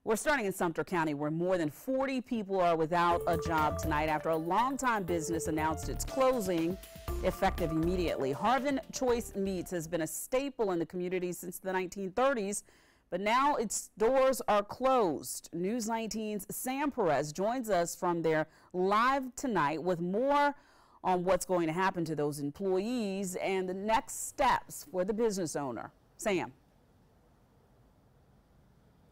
We're starting in Sumter County, where more than 40 people are without a job tonight after a longtime business announced its closing, effective immediately. Harvin Choice Meats has been a staple in the community since the 1930s, but now its doors are closed. News 19's Sam Perez joins us from there live tonight with more on what's going to happen to those employees and the next steps for the business owner. Sam.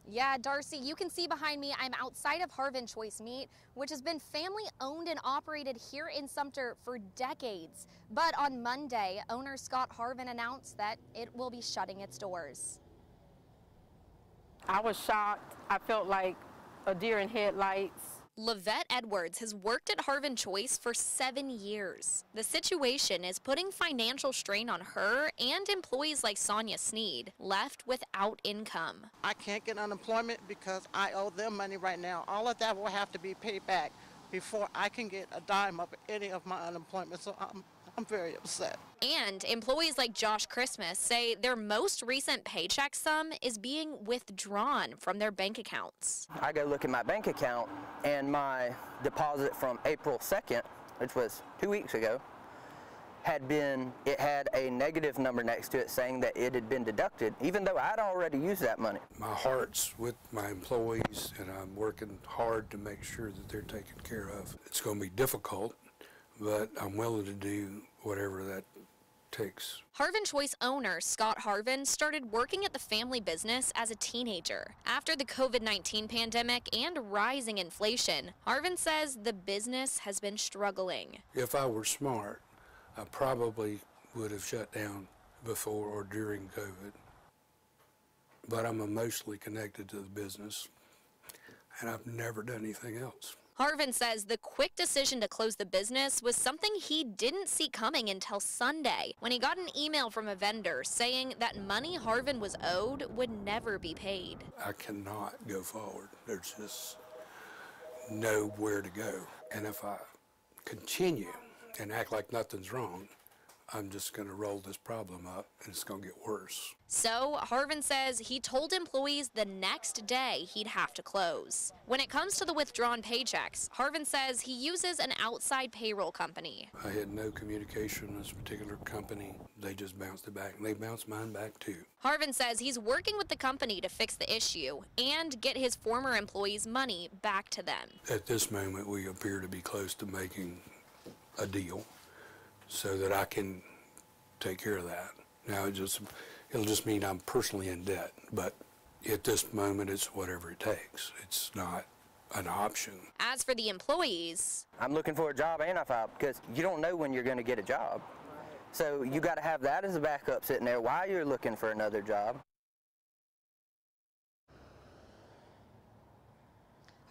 Yeah, Darcy, you can see behind me, I'm outside of Harvin Choice Meat, which has been family owned and operated here in Sumter for decades. But on Monday, owner Scott Harvin announced that it will be shutting its doors. I was shocked. I felt like a deer in headlights. Lavette Edwards has worked at Harvin Choice for 7 years. The situation is putting financial strain on her and employees like Sonia Sneed, left without income. I can't get unemployment because I owe them money right now. All of that will have to be paid back before I can get a dime of any of my unemployment, so I'm very upset. And employees like Josh Christmas say their most recent paycheck sum is being withdrawn from their bank accounts. I go look at my bank account and my deposit from April 2nd, which was 2 weeks ago, it had a negative number next to it saying that it had been deducted, even though I'd already used that money. My heart's with my employees, and I'm working hard to make sure that they're taken care of. It's going to be difficult, but I'm willing to do whatever that takes. Harvin Choice owner Scott Harvin started working at the family business as a teenager. After the COVID-19 pandemic and rising inflation, Harvin says the business has been struggling. If I were smart, I probably would have shut down before or during COVID. But I'm emotionally connected to the business, and I've never done anything else. Harvin says the quick decision to close the business was something he didn't see coming until Sunday, when he got an email from a vendor saying that money Harvin was owed would never be paid. I cannot go forward. There's just nowhere to go. And if I continue and act like nothing's wrong, I'm just going to roll this problem up, and it's going to get worse. So Harvin says he told employees the next day he'd have to close. When it comes to the withdrawn paychecks, Harvin says he uses an outside payroll company. I had no communication with this particular company. They just bounced it back, and they bounced mine back too. Harvin says he's working with the company to fix the issue and get his former employees' money back to them. At this moment, we appear to be close to making a deal so that I can take care of that. Now it'll just mean I'm personally in debt, but at this moment it's whatever it takes. It's not an option. As for the employees, I'm looking for a job and a file because you don't know when you're going to get a job. So you got to have that as a backup sitting there while you're looking for another job.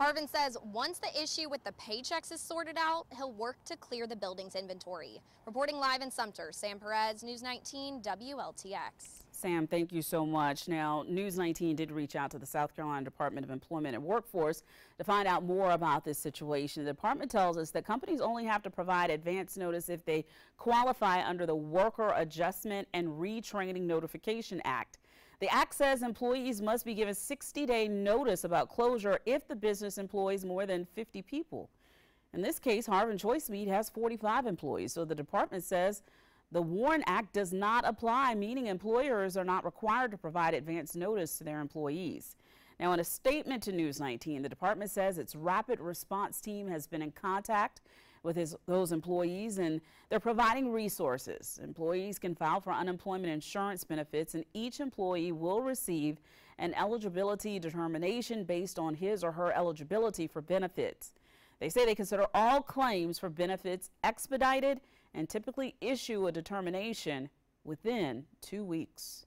Harvin says once the issue with the paychecks is sorted out, he'll work to clear the building's inventory. Reporting live in Sumter, Sam Perez, News 19 WLTX. Sam, thank you so much. Now, News 19 did reach out to the South Carolina Department of Employment and Workforce to find out more about this situation. The department tells us that companies only have to provide advance notice if they qualify under the Worker Adjustment and Retraining Notification Act. The act says employees must be given 60-day notice about closure if the business employs more than 50 people. In this case, Harvin Choice Meat has 45 employees, so the department says the WARN Act does not apply, meaning employers are not required to provide advance notice to their employees. Now, in a statement to News 19, the department says its rapid response team has been in contact with those employees, and they're providing resources. Employees can file for unemployment insurance benefits, and each employee will receive an eligibility determination based on his or her eligibility for benefits. They say they consider all claims for benefits expedited and typically issue a determination within 2 weeks.